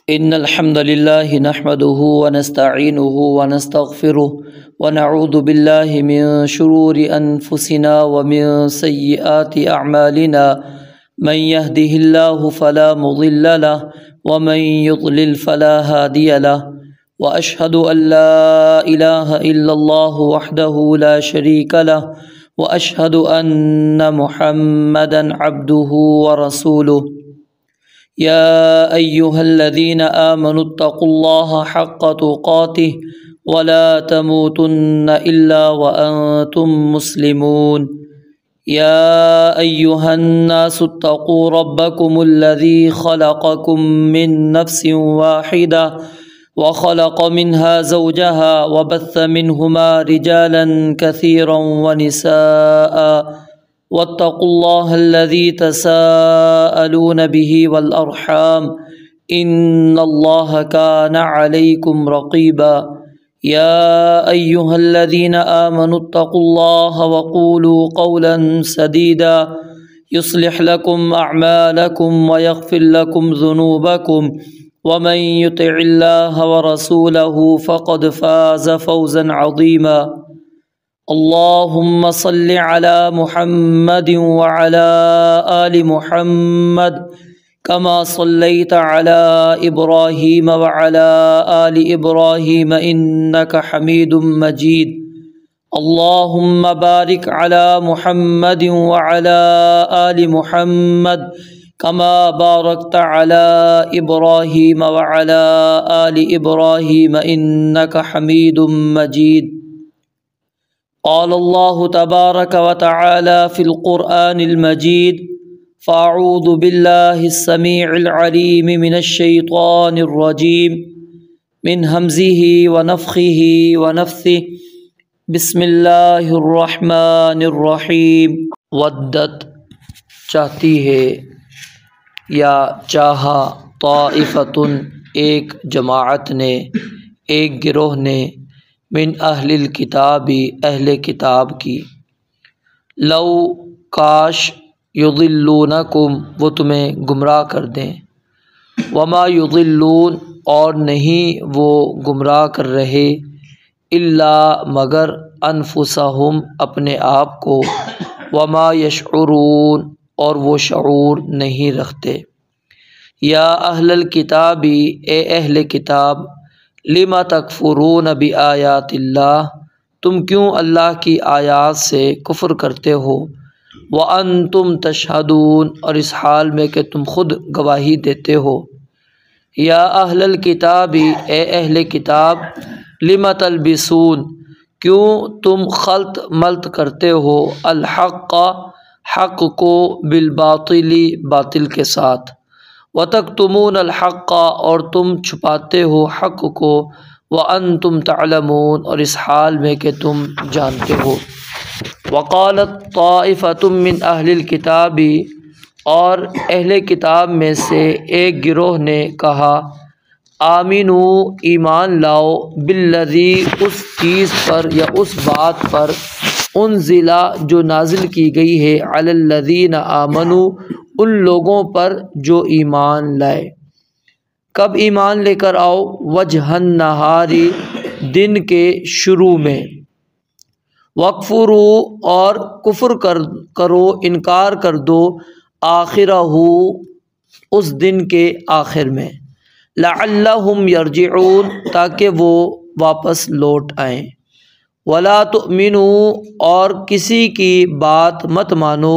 إن الحمد لله نحمده ونستعينه ونستغفره ونعوذ بالله من شرور أنفسنا ومن سيئات أعمالنا من يهده الله فلا مضل له ومن يضلل فلا هادي له وأشهد أن لا إله إلا الله وحده لا شريك له وأشهد أن محمدا عبده ورسوله يا أيها الذين آمنوا اتقوا الله حق تقاته ولا تموتن إلا وأنتم مسلمون يا أيها الناس اتقوا ربكم الذي خلقكم من نفس واحدة وخلق منها زوجها وبث منهما رجالا كثيرا ونساء واتقوا الله الذي تساءلون به والأرحام إن الله كان عليكم رقيبا يا أيها الذين آمنوا اتقوا الله وقولوا قولا سديدا يصلح لكم أعمالكم ويغفر لكم ذنوبكم ومن يطع الله ورسوله فقد فاز فوزا عظيما اللهم صل على محمد وعلى آل محمد كما صليت على إبراهيم وعلى آل إبراهيم إنك حميد مجيد اللهم بارك على محمد وعلى آل محمد كما باركت على إبراهيم وعلى آل إبراهيم إنك حميد مجيد قال الله تبارك وتعالى في القرآن المجيد فأعوذ بالله السميع العليم من الشيطان الرجيم من همزه ونفخه ونفثه بسم الله الرحمن الرحيم ودت چاہتی ہے یا چاہا طائفتن ایک جماعت نے ایک گروہ نے من اہل الکتابی اہل کتاب کی لو کاش یضلونکم وہ تمہیں گمراہ کر دیں وما یضلون اور نہیں وہ گمراہ کر رہے الا مگر انفسہم اپنے آپ کو وما یشعرون اور وہ شعور نہیں رکھتے یا اہل الکتابی اے اہل کتاب لما تکفرون بآیات اللہ تم کیوں اللہ کی آیات سے کفر کرتے ہو وانتم تشہدون اور اس حال میں کہ تم خود گواہی دیتے ہو یا اہل الکتاب اے اہل کتاب لما تلبسون کیوں تم خلط ملط کرتے ہو الحق حق کو بالباطل باطل کے ساتھ وَتَكْتُمُونَ الْحَقَّ اور تم چھپاتے ہو حق کو وَأَنْتُمْ تَعْلَمُونَ اور اس حال میں کہ تم جانتے ہو وَقَالَتْ طَائِفَةٌ مِّنْ أَهْلِ الْكِتَابِ اور اہل کتاب میں سے ایک گروہ نے کہا آمنوا ایمان لاؤ بالذی اس چیز پر یا اس بات پر انزلہ جو نازل کی گئی ہے علی الذین آمنوا ان لوگوں پر جو ایمان لائے کب ایمان لے کر آؤ وجہ النہاری دن کے شروع میں وکفروا اور کفر کرو انکار کر دو آخرہ اس دن کے آخر میں لعلہم یرجعون تاکہ وہ واپس لوٹ آئیں ولا تؤمنوا اور کسی کی بات مت مانو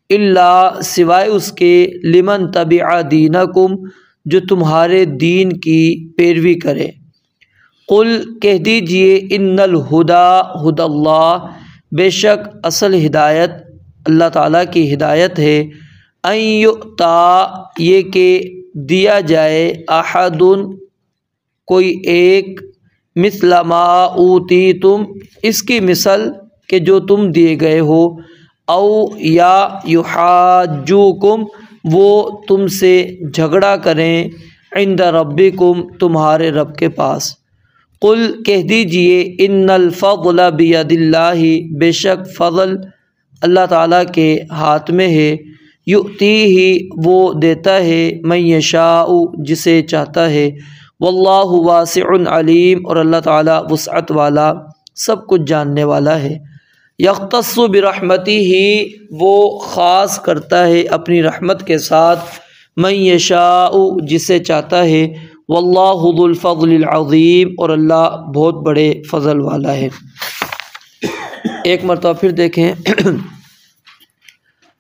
الا سوائے اس کے لمن تبع دینکم جو تمہارے دین کی پیروی کرے قل کہہ دیجئے ان الہدی ہدی اللہ بے شک اصل ہدایت اللہ تعالیٰ کی ہدایت ہے ان یؤتا یہ کہ دیا جائے احد کوئی ایک مثل ما اوتیتم اس کی مثل کہ جو تم دیے گئے ہو او یا یحاجوکم وہ تم سے جھگڑا کریں عند ربکم تمہارے رب کے پاس قل کہہ دیجئے ان الفضل بید اللہ بے شک فضل اللہ تعالیٰ کے ہاتھ میں ہے یؤتیہ وہ دیتا ہے من یشاء جسے چاہتا ہے، واللہ واسع علیم اور اللہ تعالیٰ وسعت والا سب کچھ جاننے والا ہے۔ یختص برحمتہ وہ خاص کرتا ہے اپنی رحمت کے ساتھ، من یشاء جسے چاہتا ہے، واللہ ذو الفضل العظیم اور اللہ بہت بڑے فضل والا ہے۔ ایک مرتبہ پھر دیکھیں،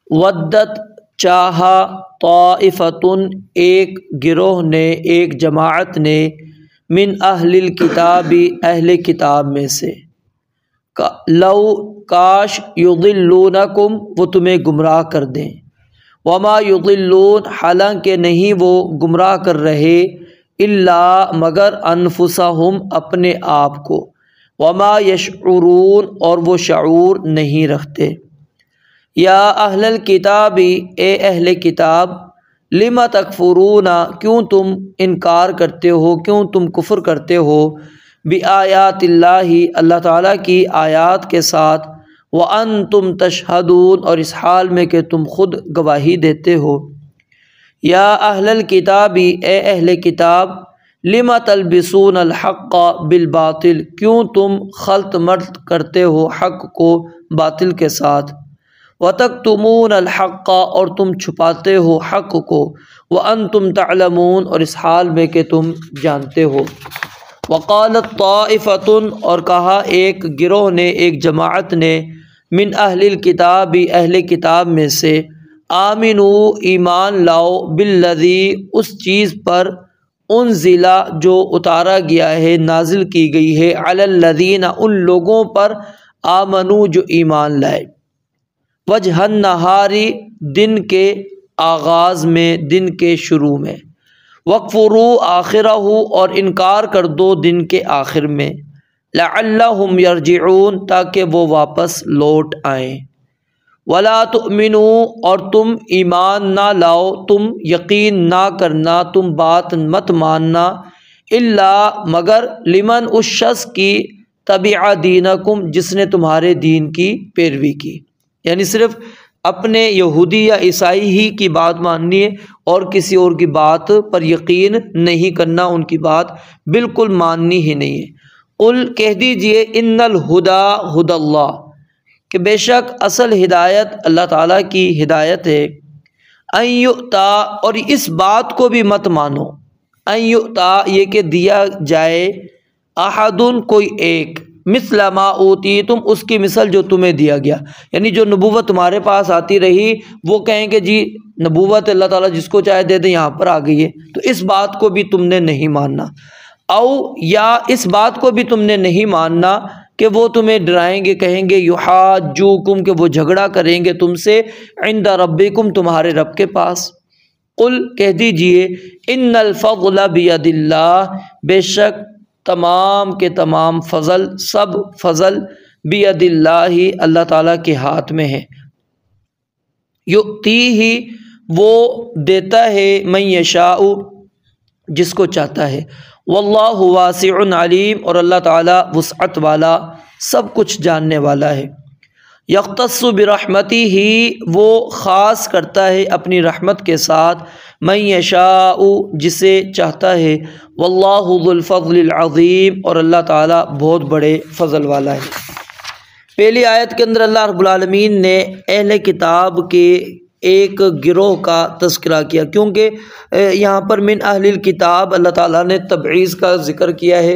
ودت چاہا طائفتن ایک گروہ نے، ایک جماعت نے، من اہل الکتاب اہل کتاب میں سے، لو کاش، یضلونکم وہ تمہیں گمراہ کر دیں، وما یضلون حالانکہ نہیں وہ گمراہ کر رہے، الا مگر انفسہم اپنے آپ کو، وما یشعرون اور وہ شعور نہیں رکھتے۔ یا اہل الکتاب اے اہل کتاب، لم تکفرون کیوں تم انکار کرتے ہو، کیوں تم کفر کرتے ہو، بآیات اللہ اللہ تعالیٰ کی آیات کے ساتھ، وانتم تشہدون اور اس حال میں کہ تم خود گواہی دیتے ہو۔ یا اہل الکتاب اے اہل کتاب، لم تلبسون الحق بالباطل کیوں تم خلط ملط کرتے ہو حق کو باطل کے ساتھ، وتکتمون الحق اور تم چھپاتے ہو حق کو، وانتم تعلمون اور اس حال میں کہ تم جانتے ہو۔ وقالت طائفۃ اور کہا ایک گروہ نے، ایک جماعت نے، من اہل الکتاب اہل کتاب میں سے، آمنو ایمان لاؤ، بالذی اس چیز پر، انزل جو اتارا گیا ہے، نازل کی گئی ہے، علی الذین ان لوگوں پر، آمنو جو ایمان لائے، وجہ النہار دن کے آغاز میں، دن کے شروع میں، وَاکْفُرُوا آخِرَہُ اور انکار کر دو دن کے آخر میں، لَعَلَّهُمْ يَرْجِعُونَ تاکہ وہ واپس لوٹ آئیں، وَلَا تُؤْمِنُوا اور تم ایمان نہ لاؤ، تم یقین نہ کرنا، تم بات مت ماننا، الا مگر لمن اس شخص کی، تبع دینکم جس نے تمہارے دین کی پیروی کی، یعنی صرف اپنے یہودی یا عیسائی ہی کی بات ماننی ہے اور کسی اور کی بات پر یقین نہیں کرنا، ان کی بات بالکل ماننی ہی نہیں ہے۔ قل کہہ دیجئے، ان الہدی ہدی اللہ کہ بے شک اصل ہدایت اللہ تعالیٰ کی ہدایت ہے، ان یؤتا اور اس بات کو بھی مت مانو، ان یؤتا یہ کہ دیا جائے، احدن کوئی ایک، مثل ما اوتیتم اس کی مثل جو تمہیں دیا گیا، یعنی جو نبوت تمہارے پاس آتی رہی وہ کہیں کہ جی نبوت اللہ تعالیٰ جس کو چاہے دے دیں، یہاں پر آ گئی ہے، تو اس بات کو بھی تم نے نہیں ماننا، او یا اس بات کو بھی تم نے نہیں ماننا کہ وہ تمہیں ڈرائیں گے، کہیں گے یحاجوکم کہ وہ جھگڑا کریں گے تم سے، عند ربکم تمہارے رب کے پاس۔ قل کہہ دیجئے، ان الفضل بید اللہ بے شک تمام کے تمام فضل، سب فضل، بید اللہ اللہ تعالیٰ کے ہاتھ میں ہے، یؤتیہ وہ دیتا ہے، من یشاء جس کو چاہتا ہے، واللہ واسع علیم اور اللہ تعالیٰ وسعت والا سب کچھ جاننے والا ہے۔ یختص برحمتہ وہ خاص کرتا ہے اپنی رحمت کے ساتھ، من یشاء جسے چاہتا ہے، واللہ ذو الفضل العظیم اور اللہ تعالیٰ بہت بڑے فضل والا ہے۔ پہلی آیت کے اندر اللہ رب العالمین نے اہل کتاب کے ایک گروہ کا تذکرہ کیا، کیونکہ یہاں پر من اہل الکتاب اللہ تعالیٰ نے تبعیض کا ذکر کیا ہے،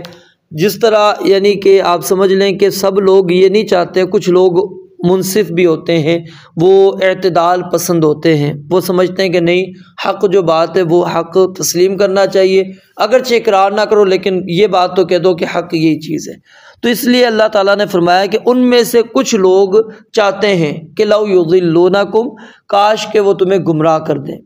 جس طرح یعنی کہ آپ سمجھ لیں کہ سب لوگ یہ نہیں چاہتے، کچھ لوگ منصف بھی ہوتے ہیں، وہ اعتدال پسند ہوتے ہیں، وہ سمجھتے ہیں کہ نہیں حق جو بات ہے وہ حق تسلیم کرنا چاہیے، اگرچہ اقرار نہ کرو لیکن یہ بات تو کہہ دو کہ حق یہی چیز ہے۔ تو اس لیے اللہ تعالیٰ نے فرمایا کہ ان میں سے کچھ لوگ چاہتے ہیں کہ لو یضلونکم کاش کہ وہ تمہیں گمراہ کر دیں،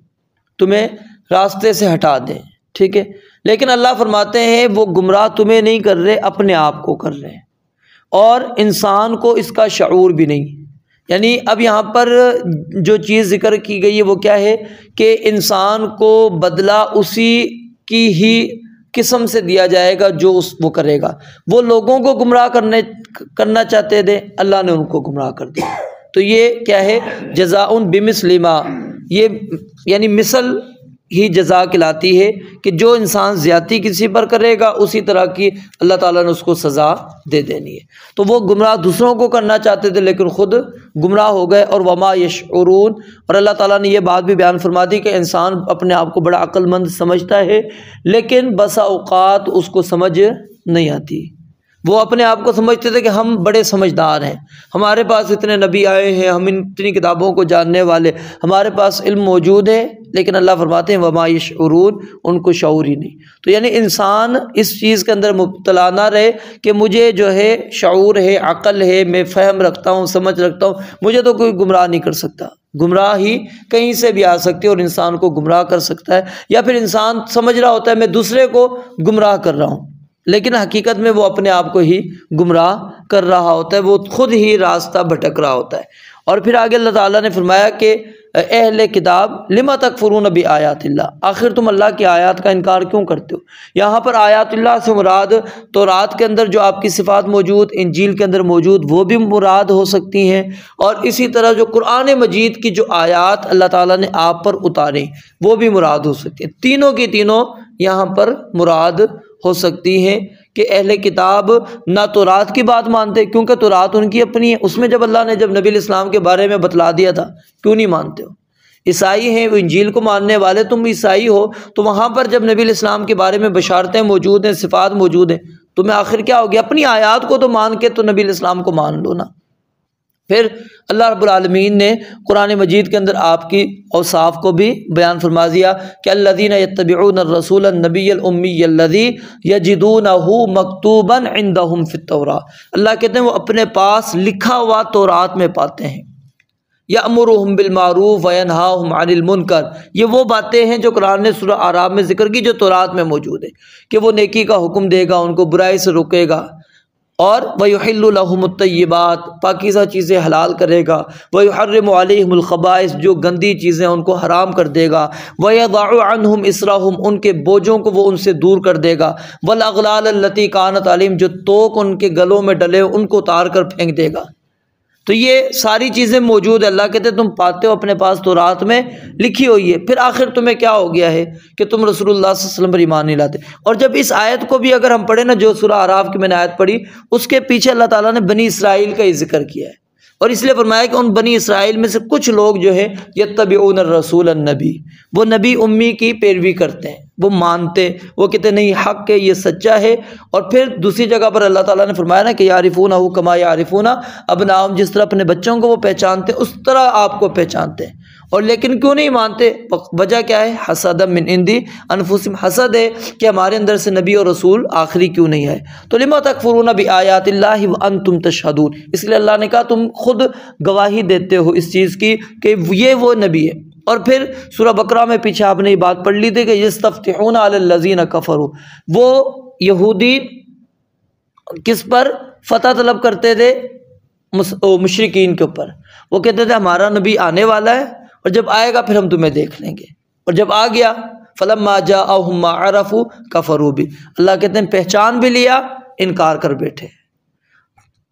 تمہیں راستے سے ہٹا دیں، ٹھیک ہے، لیکن اللہ فرماتے ہیں وہ گمراہ تمہیں نہیں کر رہے، اپنے آپ کو کر رہے ہیں، اور انسان کو اس کا شعور بھی نہیں۔ یعنی اب یہاں پر جو چیز ذکر کی گئی ہے وہ کیا ہے کہ انسان کو بدلہ اسی کی ہی قسم سے دیا جائے گا جو وہ کرے گا۔ وہ لوگوں کو گمراہ کرنا چاہتے تھے، اللہ نے ان کو گمراہ کر دیا۔ تو یہ کیا ہے؟ جزاء بمثل ما، یہ یعنی مثل ہی جزا کہلاتی ہے کہ جو انسان زیادتی کسی پر کرے گا اسی طرح کی اللہ تعالیٰ نے اس کو سزا دے دینی ہے۔ تو وہ گمراہ دوسروں کو کرنا چاہتے تھے لیکن خود گمراہ ہو گئے، اور وما یشعرون، اور اللہ تعالیٰ نے یہ بات بھی بیان فرما دی کہ انسان اپنے آپ کو بڑا عقل مند سمجھتا ہے لیکن بسا اوقات اس کو سمجھ نہیں آتی۔ وہ اپنے آپ کو سمجھتے تھے کہ ہم بڑے سمجھدار ہیں، ہمارے پاس اتنے نبی آئے ہیں، ہم اتنی کتابوں کو جاننے والے، ہمارے پاس علم موجود ہے، لیکن اللہ فرماتے ہیں وما یشعرون، ان کو شعور ہی نہیں۔ تو یعنی انسان اس چیز کے اندر مبتلا نہ رہے کہ مجھے جو ہے شعور ہے، عقل ہے، میں فہم رکھتا ہوں، سمجھ رکھتا ہوں، مجھے تو کوئی گمراہ نہیں کر سکتا۔ گمراہی کہیں سے بھی آ سکتی ہے اور انسان کو گمراہ کر سکتا ہے، یا پھر انسان سمجھ رہا ہوتا ہے میں دوسرے کو گمراہ کر رہا ہوں لیکن حقیقت میں وہ اپنے آپ کو ہی گمراہ کر رہا ہوتا ہے، وہ خود ہی راستہ بھٹک رہا ہوتا ہے۔ اور پھر آگے اللہ تعالیٰ نے فرمایا کہ اہل کتاب لما تکفرون بآیات اللہ، آخر تم اللہ کی آیات کا انکار کیوں کرتے ہو؟ یہاں پر آیات اللہ سے مراد تورات کے اندر جو آپ کی صفات موجود، انجیل کے اندر موجود، وہ بھی مراد ہو سکتی ہیں، اور اسی طرح جو قرآن مجید کی جو آیات اللہ تعالیٰ نے آپ پر اتاریں وہ بھی مراد ہو سکتی ہیں۔ تینوں کی تینوں یہاں پر مراد ہو سکتی ہیں کہ اہل کتاب نہ تورات کی بات مانتے کیونکہ تورات ان کی اپنی ہے، اس میں جب اللہ نے جب نبی الاسلام کے بارے میں بتلا دیا تھا، کیوں نہیں مانتے ہو؟ عیسائی ہیں، وہ انجیل کو ماننے والے، تم عیسائی ہو تو وہاں پر جب نبی الاسلام کے بارے میں بشارتیں موجود ہیں، صفات موجود ہیں، تمہیں آخر کیا ہو گیا؟ اپنی آیات کو تو مان کے تو نبی الاسلام کو مان لو نا۔ پھر اللہ رب العالمین نے قرآن مجید کے اندر آپ کی اوصاف کو بھی بیان فرما دیا کہ الذین یتبعون الرسول النبی الامی الذی یجدونہ مکتوبا عندہم فی التوراۃ، اللہ کہتے ہیں وہ اپنے پاس لکھا ہوا تورات میں پاتے ہیں۔ یأمرہم بالمعروف وینہاہم عن المنکر، یہ وہ باتیں ہیں جو قرآن نے سورہ اعراف میں ذکر کی جو تورات میں موجود ہے کہ وہ نیکی کا حکم دے گا، ان کو برائی سے روکے گا، اور وَيُحِلُّ لَهُمُ الطَّيِّبَاتِ، پاکیزہ چیزیں حلال کرے گا، وَيُحَرِّمُ عَلَيْهِمُ الْخَبَائِث، جو گندی چیزیں ان کو حرام کر دے گا، وَيَضَعُ عَنْهُمْ إِصْرَهُمْ، ان کے بوجھوں کو وہ ان سے دور کر دے گا، وَالْأَغْلَالَ الَّتِي كَانَتْ عَلَيْهِمْ، جو توق ان کے گلوں میں ڈلے ان کو اتار کر پھینک دے گا۔ تو یہ ساری چیزیں موجود ہے، اللہ کہتے ہیں تم پاتے ہو اپنے پاس تورات میں لکھی ہوئی ہے، پھر آخر تمہیں کیا ہو گیا ہے کہ تم رسول اللہ صلی اللہ علیہ وسلم پر ایمان نہیں لاتے۔ اور جب اس آیت کو بھی اگر ہم پڑھیں نا، جو سورہ اعراف کی میں نے آیت پڑھی، اس کے پیچھے اللہ تعالیٰ نے بنی اسرائیل کا ہی ذکر کیا ہے، اور اس لیے فرمایا کہ ان بنی اسرائیل میں سے کچھ لوگ جو ہے یتبعون الرسول النبی، وہ نبی امی کی پیروی کرتے ہیں، وہ مانتے، وہ کہتے ہیں نہیں حق ہے، یہ سچا ہے۔ اور پھر دوسری جگہ پر اللہ تعالیٰ نے فرمایا نا کہ یعرفونہ کما یعرفون ابناءہم، جس طرح اپنے بچوں کو وہ پہچانتے اس طرح آپ کو پہچانتے ہیں۔ اور لیکن کیوں نہیں مانتے؟ وجہ کیا ہے؟ حسد من عندی انفسہم، حسد ہے کہ ہمارے اندر سے نبی اور رسول آخری کیوں نہیں آئے۔ تو لما تکفرون بآیات اللہ وانتم تشہدون، اس لیے اللہ نے کہا تم خود گواہی دیتے ہو اس چیز کی کہ یہ وہ نبی ہے۔ اور پھر سورہ بقرہ میں پیچھے آپ نے یہ بات پڑھ لی تھی کہ یستفتحون علی الذین کفروا، وہ یہودی کس پر فتح طلب کرتے تھے؟ مشرکین کے اوپر۔ وہ کہتے تھے ہمارا نبی آنے والا ہے اور جب آئے گا پھر ہم تمہیں دیکھ لیں گے، اور جب آ گیا فلما جاءہم ما عرفوا کفروا بہ، اللہ کہتے ہیں پہچان بھی لیا، انکار کر بیٹھے۔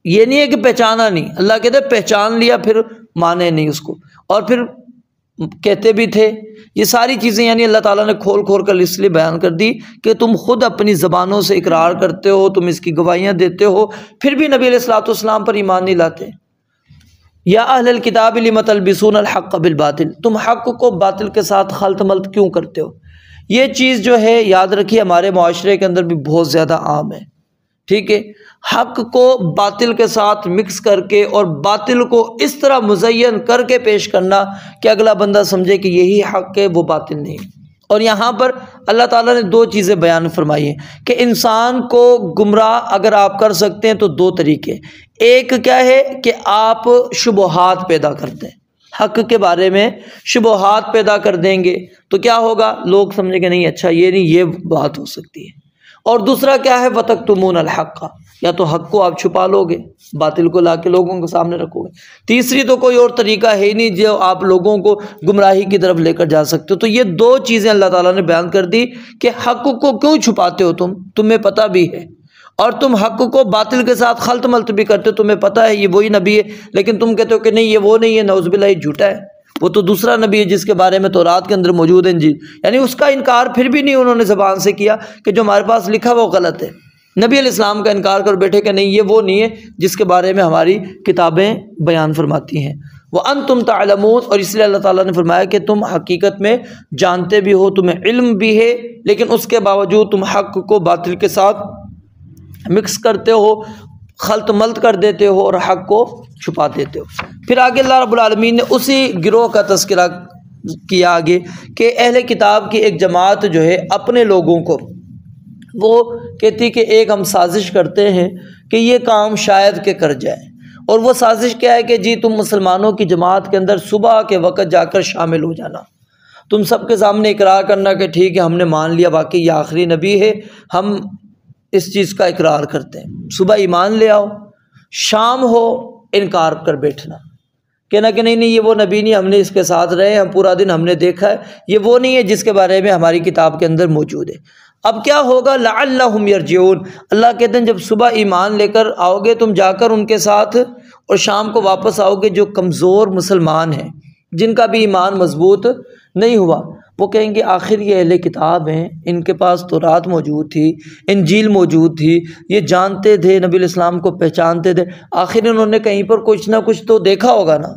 یہ نہیں ہے کہ پہچانا نہیں، اللہ کہتے ہیں پہچان لیا پھر مانے نہیں اس کو، اور پھر کہتے بھی تھے۔ یہ ساری چیزیں یعنی اللہ تعالیٰ نے کھول کھول کر اس لیے بیان کر دی کہ تم خود اپنی زبانوں سے اقرار کرتے ہو، تم اس کی گواہیاں دیتے ہو، پھر بھی نبی علیہ الصلوۃ والسلام پر ایمان نہیں لاتے۔ یا اہل الکتاب لم تلبسون الحق بالباطل، تم حق کو باطل کے ساتھ خلط ملط کیوں کرتے ہو؟ یہ چیز جو ہے یاد رکھیے ہمارے معاشرے کے اندر بھی بہت زیادہ عام ہے، ٹھیک ہے؟ حق کو باطل کے ساتھ مکس کر کے اور باطل کو اس طرح مزین کر کے پیش کرنا کہ اگلا بندہ سمجھے کہ یہی حق ہے، وہ باطل نہیں۔ اور یہاں پر اللہ تعالیٰ نے دو چیزیں بیان فرمائی ہیں کہ انسان کو گمراہ اگر آپ کر سکتے ہیں تو دو طریقے، ایک کیا ہے کہ آپ شبہات پیدا کرتے ہیں، حق کے بارے میں شبہات پیدا کر دیں گے تو کیا ہوگا؟ لوگ سمجھیں گے نہیں اچھا یہ نہیں، یہ بات ہو سکتی ہے۔ اور دوسرا کیا ہے؟ وَتَكْتُمُونَ الْحَقَّ، یا تو حق کو آپ چھپا لو گے، باطل کو لا کے لوگوں کے سامنے رکھو گے۔ تیسری تو کوئی اور طریقہ ہے ہی نہیں جو آپ لوگوں کو گمراہی کی طرف لے کر جا سکتے ہو۔ تو یہ دو چیزیں اللہ تعالیٰ نے بیان کر دی کہ حق کو کیوں چھپاتے ہو تمہیں پتہ بھی ہے، اور تم حق کو باطل کے ساتھ خلط ملط بھی کرتے ہو، تمہیں پتہ ہے یہ وہی نبی ہے لیکن تم کہتے ہو کہ نہیں یہ وہ نہیں ہے، نعوذ باللہ یہ جھوٹا ہے، وہ تو دوسرا نبی ہے جس کے بارے میں تورات کے اندر موجود ہے انجیل، یعنی اس کا انکار پھر بھی نہیں انہوں نے زبان سے کیا کہ جو ہمارے پاس لکھا وہ غلط ہے۔ نبی علیہ السلام کا انکار کر بیٹھے کہ نہیں یہ وہ نہیں ہے جس کے بارے میں ہماری کتابیں بیان فرماتی ہیں۔ وَأَنْتُمْ تَعْلَمُونَ، اور اس لیے اللہ تعالیٰ نے فرمایا کہ تم حقیقت میں جانتے بھی ہو، تمہیں علم بھی ہے، لیکن اس کے باوجود تم حق کو باطل کے ساتھ مکس کرتے ہو، خلط ملط کر دیتے ہو اور حق کو چھپا دیتے ہو۔ پھر آگے اللہ رب العالمین نے اسی گروہ کا تذکرہ کیا آگے کہ اہل کتاب کی ایک جماعت جو ہے اپنے لوگوں کو وہ کہتی کہ ایک ہم سازش کرتے ہیں کہ یہ کام شاید کہ کر جائے، اور وہ سازش کیا ہے کہ جی تم مسلمانوں کی جماعت کے اندر صبح کے وقت جا کر شامل ہو جانا، تم سب کے سامنے اقرار کرنا کہ ٹھیک ہے ہم نے مان لیا واقعی یہ آخری نبی ہے، ہم اس چیز کا اقرار کرتے ہیں، صبح ایمان لے آؤ، شام ہو انکار کر بیٹھنا، کہنا کہ نہیں یہ وہ نبی نہیں، ہم نے اس کے ساتھ رہے، ہم پورا دن ہم نے دیکھا ہے، یہ وہ نہیں ہے جس کے بارے میں ہماری کتاب کے اندر موجود ہے۔ اب کیا ہوگا؟ لعلہم یرجعون، اللہ کہتے ہیں جب صبح ایمان لے کر آؤ گے تم جا کر ان کے ساتھ اور شام کو واپس آؤ گے، جو کمزور مسلمان ہیں جن کا بھی ایمان مضبوط نہیں ہوا، وہ کہیں گے آخر یہ اہل کتاب ہیں، ان کے پاس تورات موجود تھی، انجیل موجود تھی، یہ جانتے تھے نبی علیہ السلام کو پہچانتے تھے، آخر انہوں نے کہیں پر کچھ نہ کچھ تو دیکھا ہوگا نا،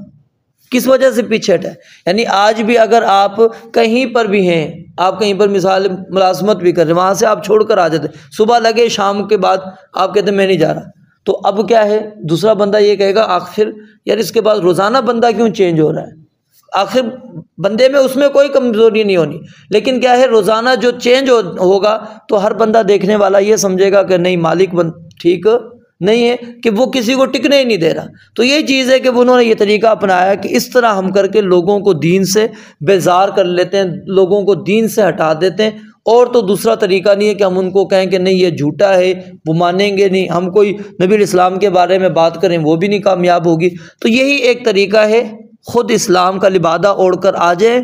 کس وجہ سے پیچھے ہٹے؟ یعنی آج بھی اگر آپ کہیں پر بھی ہیں، آپ کہیں پر مثال ملازمت بھی کر رہے ہیں، وہاں سے آپ چھوڑ کر آ جاتے، صبح لگے شام کے بعد آپ کہتے ہیں میں نہیں جا رہا، تو اب کیا ہے دوسرا بندہ یہ کہے گا آخر یار اس کے بعد روزانہ بندہ کیوں چینج ہو رہا ہے؟ آخر بندے میں اس میں کوئی کمزوری نہیں ہونی، لیکن کیا ہے روزانہ جو چینج ہوگا تو ہر بندہ دیکھنے والا یہ سمجھے گا کہ نہیں مالک ٹھیک نہیں ہے، کہ وہ کسی کو ٹکنے ہی نہیں دے رہا۔ تو یہ چیز ہے کہ انہوں نے یہ طریقہ اپنایا کہ اس طرح ہم کر کے لوگوں کو دین سے بیزار کر لیتے ہیں، لوگوں کو دین سے ہٹا دیتے ہیں، اور تو دوسرا طریقہ نہیں ہے کہ ہم ان کو کہیں کہ نہیں یہ جھوٹا ہے، وہ مانیں گے نہیں، ہم کوئی نبی علیہ السلام کے بارے میں بات کریں وہ بھی نہیں کامیاب ہوگی۔ تو یہی ایک طریقہ ہے، خود اسلام کا لبادہ اوڑھ کر آ جائیں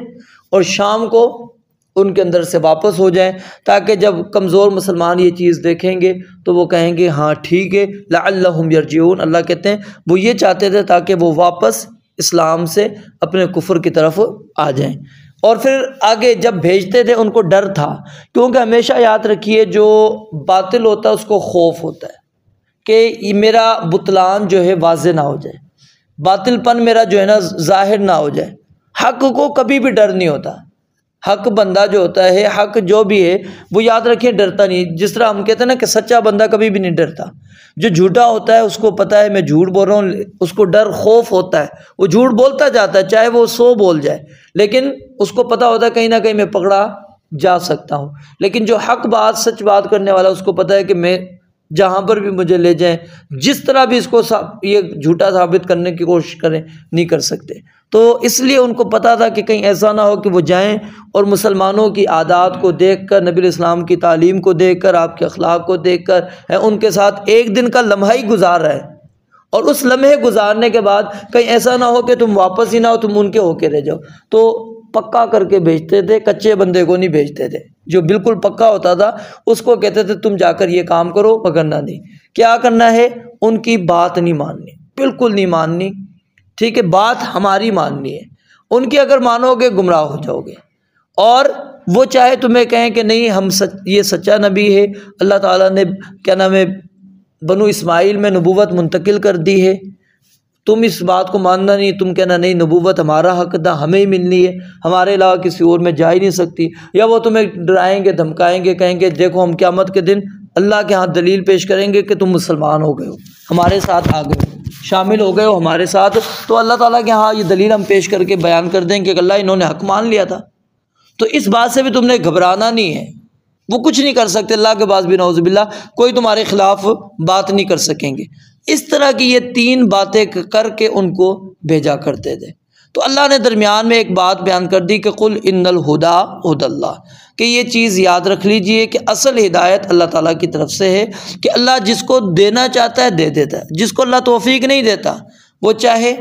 اور شام کو ان کے اندر سے واپس ہو جائیں، تاکہ جب کمزور مسلمان یہ چیز دیکھیں گے تو وہ کہیں گے ہاں ٹھیک ہے، لعلہم یرجعون، اللہ کہتے ہیں وہ یہ چاہتے تھے تاکہ وہ واپس اسلام سے اپنے کفر کی طرف آ جائیں۔ اور پھر آگے جب بھیجتے تھے ان کو ڈر تھا، کیونکہ ہمیشہ یاد رکھیے جو باطل ہوتا ہے اس کو خوف ہوتا ہے کہ میرا بطلان جو ہے واضح نہ ہو جائے، باطل پن میرا جو ہے نا ظاہر نہ ہو جائے۔ حق کو کبھی بھی ڈر نہیں ہوتا، حق بندہ جو ہوتا ہے، حق جو بھی ہے وہ یاد رکھیں ڈرتا نہیں، جس طرح ہم کہتے ہیں نا کہ سچا بندہ کبھی بھی نہیں ڈرتا، جو جھوٹا ہوتا ہے اس کو پتہ ہے میں جھوٹ بول رہا ہوں، اس کو ڈر خوف ہوتا ہے، وہ جھوٹ بولتا جاتا ہے چاہے وہ 100 بول جائے، لیکن اس کو پتہ ہوتا ہے کہیں نہ کہیں میں پکڑا جا سکتا ہوں۔ لیکن جو حق بات سچ بات کرنے والا اس کو پتہ ہے کہ میں جہاں پر بھی مجھے لے جائیں، جس طرح بھی اس کو یہ جھوٹا ثابت کرنے کی کوشش کریں نہیں کر سکتے۔ تو اس لیے ان کو پتہ تھا کہ کہیں ایسا نہ ہو کہ وہ جائیں اور مسلمانوں کی عادات کو دیکھ کر، نبی علیہ السلام کی تعلیم کو دیکھ کر، آپ کے اخلاق کو دیکھ کر ان کے ساتھ ایک دن کا لمحہ ہی گزار رہے، اور اس لمحے گزارنے کے بعد کہیں ایسا نہ ہو کہ تم واپس ہی نہ ہو، تم ان کے ہو کے رہ جاؤ۔ تو پکا کر کے بھیجتے تھے، کچے بندے کو نہیں بھیجتے تھے، جو بالکل پکا ہوتا تھا اس کو کہتے تھے تم جا کر یہ کام کرو، پکڑنا نہیں۔ کیا کرنا ہے؟ ان کی بات نہیں ماننی، بالکل نہیں ماننی، ٹھیک ہے، بات ہماری ماننی ہے، ان کی اگر مانو گے گمراہ ہو جاؤ گے۔ اور وہ چاہے تمہیں کہیں کہ نہیں ہم یہ سچا نبی ہے، اللہ تعالیٰ نے کیا نام ہے بنو اسماعیل میں نبوت منتقل کر دی ہے، تم اس بات کو ماننا نہیں، تم کہنا نہیں نبوت ہمارا حق تھا، ہمیں ہی ملنی ہے، ہمارے علاوہ کسی اور میں جا ہی نہیں سکتی، یا وہ تمہیں ڈرائیں گے دھمکائیں گے، کہیں گے دیکھو ہم قیامت کے دن اللہ کے ہاں دلیل پیش کریں گے کہ تم مسلمان ہو گئے ہو، ہمارے ساتھ آ گئے ہو، شامل ہو گئے ہو ہمارے ساتھ، تو اللہ تعالیٰ کے ہاں یہ دلیل ہم پیش کر کے بیان کر دیں کہ اللہ انہوں نے حق مان لیا تھا۔ تو اس بات سے بھی تم نے گھبرانا نہیں ہے، وہ کچھ نہیں کر سکتے، اللہ کے پاس بھی نعوذ باللہ کوئی تمہارے خلاف بات نہیں کر سکیں گے۔ اس طرح کی یہ 3 باتیں کر کے ان کو بھیجا کرتے تھے۔ تو اللہ نے درمیان میں ایک بات بیان کر دی کہ قل ان الہدی ہدی اللہ، کہ یہ چیز یاد رکھ لیجئے کہ اصل ہدایت اللہ تعالیٰ کی طرف سے ہے، کہ اللہ جس کو دینا چاہتا ہے دے دیتا ہے، جس کو اللہ توفیق نہیں دیتا وہ چاہے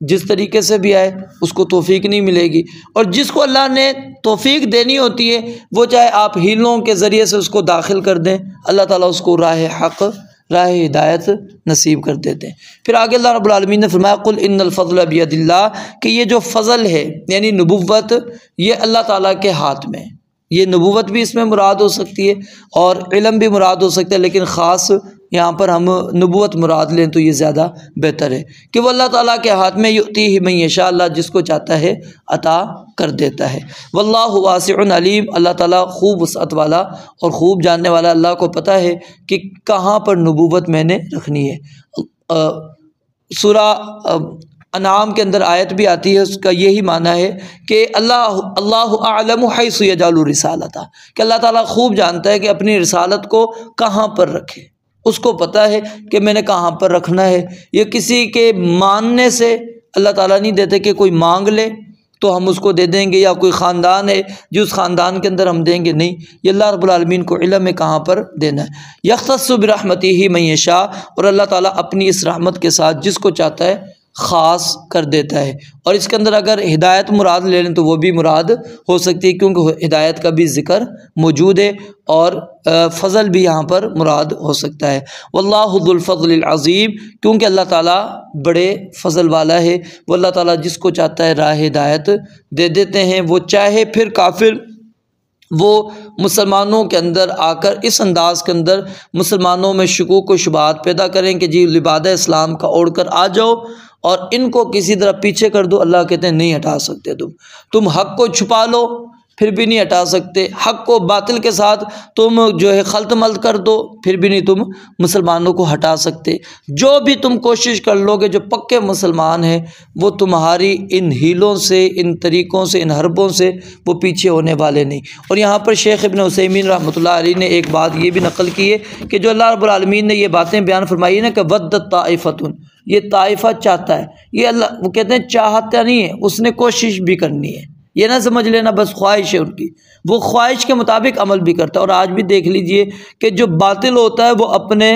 جس طریقے سے بھی آئے اس کو توفیق نہیں ملے گی، اور جس کو اللہ نے توفیق دینی ہوتی ہے وہ چاہے آپ ہیلوں کے ذریعے سے اس کو داخل کر دیں، اللہ تعالیٰ اس کو راہ حق، راہ ہدایت نصیب کر دیتے ہیں۔ پھر آگے اللہ رب العالمین نے فرمایا قل ان الفضل بید اللہ، کہ یہ جو فضل ہے یعنی نبوت، یہ اللہ تعالیٰ کے ہاتھ میں ہے۔ یہ نبوت بھی اس میں مراد ہو سکتی ہے اور علم بھی مراد ہو سکتا ہے، لیکن خاص یہاں پر ہم نبوت مراد لیں تو یہ زیادہ بہتر ہے کہ وہ اللہ تعالیٰ کے ہاتھ میں یؤتیہ من یشاء، اللہ جس کو چاہتا ہے عطا کر دیتا ہے۔ واللہ واسع علیم، اللہ تعالیٰ خوب وسعت والا اور خوب جاننے والا، اللہ کو پتہ ہے کہ کہاں پر نبوت میں نے رکھنی ہے۔ سورہ انعام کے اندر آیت بھی آتی ہے، اس کا یہی معنی ہے کہ اللہ اعلم حیث یجعل رسالتہ، کہ اللہ تعالیٰ خوب جانتا ہے کہ اپنی رسالت کو کہاں پر رکھے، اس کو پتہ ہے کہ میں نے کہاں پر رکھنا ہے۔ یہ کسی کے ماننے سے اللہ تعالیٰ نہیں دیتے کہ کوئی مانگ لے تو ہم اس کو دے دیں گے، یا کوئی خاندان ہے جو اس خاندان کے اندر ہم دیں گے، نہیں، یہ اللہ رب العالمین کو علم ہے کہاں پر دینا ہے۔ یختص برحمتہ من یشاء، اور اللہ تعالیٰ اپنی اس رحمت کے ساتھ جس کو چاہتا ہے خاص کر دیتا ہے۔ اور اس کے اندر اگر ہدایت مراد لے لیں تو وہ بھی مراد ہو سکتی ہے، کیونکہ ہدایت کا بھی ذکر موجود ہے، اور فضل بھی یہاں پر مراد ہو سکتا ہے۔ واللہ ذو الفضل العظیم، کیونکہ اللہ تعالیٰ بڑے فضل والا ہے، وہ اللہ تعالیٰ جس کو چاہتا ہے راہ ہدایت دے دیتے ہیں۔ وہ چاہے پھر کافر وہ مسلمانوں کے اندر آ کر اس انداز کے اندر مسلمانوں میں شکوک و شبہات پیدا کریں کہ جی لبادہ اسلام کا اوڑھ کر آ جاؤ اور ان کو کسی طرح پیچھے کر دو، اللہ کہتے ہیں نہیں ہٹا سکتے، تم حق کو چھپا لو پھر بھی نہیں ہٹا سکتے، حق کو باطل کے ساتھ تم جو ہے خلط ملط کر دو پھر بھی نہیں تم مسلمانوں کو ہٹا سکتے۔ جو بھی تم کوشش کر لو گے، جو پکے مسلمان ہیں وہ تمہاری ان ہیلوں سے، ان طریقوں سے، ان حربوں سے وہ پیچھے ہونے والے نہیں۔ اور یہاں پر شیخ ابن عثیمین رحمۃ اللہ علیہ نے ایک بات یہ بھی نقل کی ہے کہ جو اللہ رب العالمین نے یہ باتیں بیان فرمائی ہے نا کہ ودت طائفۃ، یہ طائفہ چاہتا ہے، یہ اللہ وہ کہتے ہیں چاہتا نہیں ہے، اس نے کوشش بھی کرنی ہے، یہ نہ سمجھ لینا بس خواہش ہے ان کی، وہ خواہش کے مطابق عمل بھی کرتا ہے۔ اور آج بھی دیکھ لیجئے کہ جو باطل ہوتا ہے وہ اپنے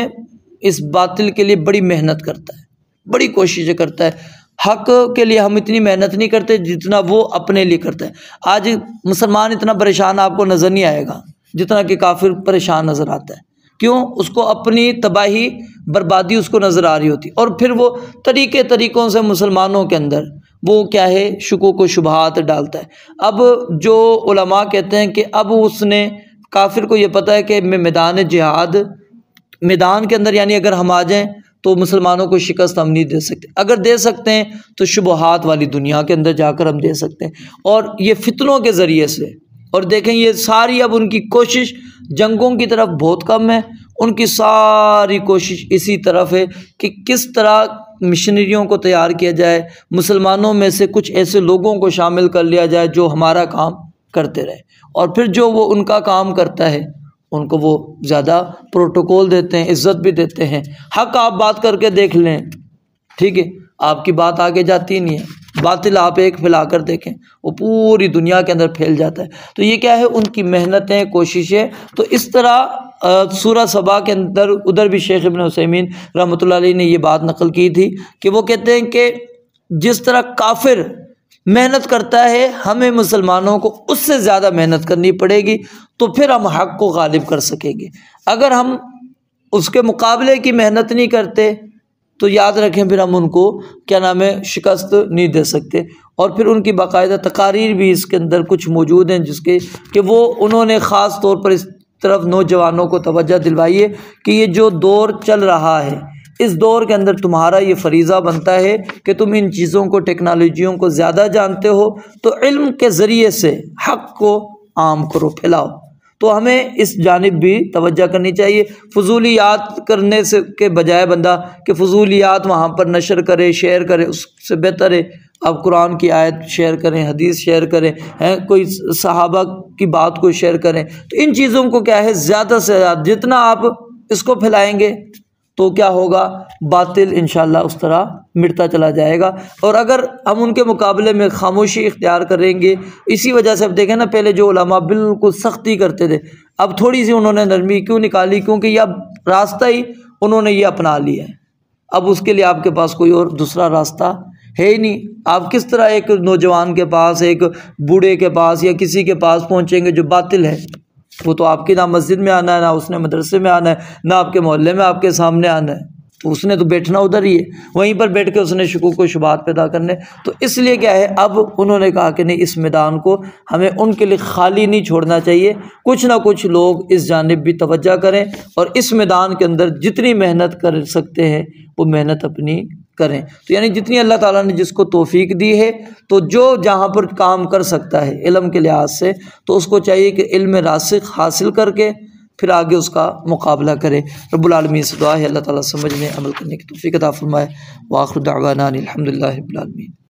اس باطل کے لیے بڑی محنت کرتا ہے، بڑی کوششیں کرتا ہے۔ حق کے لیے ہم اتنی محنت نہیں کرتے جتنا وہ اپنے لیے کرتا ہے۔ آج مسلمان اتنا پریشان آپ کو نظر نہیں آئے گا جتنا کہ کافر پریشان نظر آتا ہے، کیوں؟ اس کو اپنی تباہی بربادی اس کو نظر آ رہی ہوتی، اور پھر وہ طریقوں سے مسلمانوں کے اندر وہ کیا ہے شکوک و شبہات ڈالتا ہے۔ اب جو علماء کہتے ہیں کہ اب اس نے کافر کو یہ پتہ ہے کہ میں میدان جہاد، میدان کے اندر یعنی اگر ہم آ جائیں تو مسلمانوں کو شکست ہم نہیں دے سکتے، اگر دے سکتے ہیں تو شبہات والی دنیا کے اندر جا کر ہم دے سکتے ہیں، اور یہ فتنوں کے ذریعے سے۔ اور دیکھیں یہ ساری اب ان کی کوشش جنگوں کی طرف بہت کم ہے، ان کی ساری کوشش اسی طرف ہے کہ کس طرح مشنریوں کو تیار کیا جائے، مسلمانوں میں سے کچھ ایسے لوگوں کو شامل کر لیا جائے جو ہمارا کام کرتے رہے، اور پھر جو وہ ان کا کام کرتا ہے ان کو وہ زیادہ پروٹوکول دیتے ہیں، عزت بھی دیتے ہیں۔ حق آپ بات کر کے دیکھ لیں، ٹھیک ہے، آپ کی بات آگے جاتی نہیں ہے، باطل آپ ایک پھیلا کر دیکھیں وہ پوری دنیا کے اندر پھیل جاتا ہے۔ تو یہ کیا ہے ان کی محنتیں، کوششیں۔ تو اس طرح سورہ سبا کے اندر ادھر بھی شیخ ابن عثیمین رحمۃ اللہ علیہ نے یہ بات نقل کی تھی کہ وہ کہتے ہیں کہ جس طرح کافر محنت کرتا ہے ہمیں مسلمانوں کو اس سے زیادہ محنت کرنی پڑے گی تو پھر ہم حق کو غالب کر سکیں گے۔ اگر ہم اس کے مقابلے کی محنت نہیں کرتے تو یاد رکھیں پھر ہم ان کو کیا نام ہے شکست نہیں دے سکتے۔ اور پھر ان کی باقاعدہ تقاریر بھی اس کے اندر کچھ موجود ہیں جس کے کہ وہ انہوں نے خاص طور پر اس طرف نوجوانوں کو توجہ دلوائی ہے کہ یہ جو دور چل رہا ہے اس دور کے اندر تمہارا یہ فریضہ بنتا ہے کہ تم ان چیزوں کو، ٹیکنالوجیوں کو زیادہ جانتے ہو تو علم کے ذریعے سے حق کو عام کرو، پھیلاؤ۔ تو ہمیں اس جانب بھی توجہ کرنی چاہیے، فضولیات کرنے سے کے بجائے بندہ کہ فضولیات وہاں پر نشر کرے، شیئر کرے، اس سے بہتر ہے آپ قرآن کی آیت شیئر کریں، حدیث شیئر کریں، کوئی صحابہ کی بات کو شیئر کریں۔ تو ان چیزوں کو کیا ہے زیادہ سے زیادہ جتنا آپ اس کو پھیلائیں گے تو کیا ہوگا، باطل انشاءاللہ اس طرح مٹتا چلا جائے گا۔ اور اگر ہم ان کے مقابلے میں خاموشی اختیار کریں گے، اسی وجہ سے اب دیکھیں نا پہلے جو علماء بالکل سختی کرتے تھے اب تھوڑی سی انہوں نے نرمی کیوں نکالی، کیونکہ یہ اب راستہ ہی انہوں نے یہ اپنا لیا ہے، اب اس کے لیے آپ کے پاس کوئی اور دوسرا راستہ ہے ہی نہیں۔ آپ کس طرح ایک نوجوان کے پاس، ایک بوڑھے کے پاس یا کسی کے پاس پہنچیں گے جو باطل ہے؟ وہ تو آپ کی نہ مسجد میں آنا ہے، نہ اس نے مدرسے میں آنا ہے، نہ آپ کے محلے میں آپ کے سامنے آنا ہے، تو اس نے تو بیٹھنا ادھر ہی ہے، وہیں پر بیٹھ کے اس نے شکوک و شبہات پیدا کرنے۔ تو اس لیے کیا ہے، اب انہوں نے کہا کہ نہیں، اس میدان کو ہمیں ان کے لیے خالی نہیں چھوڑنا چاہیے، کچھ نہ کچھ لوگ اس جانب بھی توجہ کریں اور اس میدان کے اندر جتنی محنت کر سکتے ہیں وہ محنت اپنی کریں۔ تو یعنی جتنی اللہ تعالیٰ نے جس کو توفیق دی ہے، تو جو جہاں پر کام کر سکتا ہے علم کے لحاظ سے، تو اس کو چاہیے کہ علم راسخ حاصل کر کے پھر آگے اس کا مقابلہ کرے۔ رب العالمین سے دعا ہے اللہ تعالیٰ سمجھنے عمل کرنے کی توفیق عطا فرمائے۔ وآخر دعوانا الحمدللہ رب العالمین۔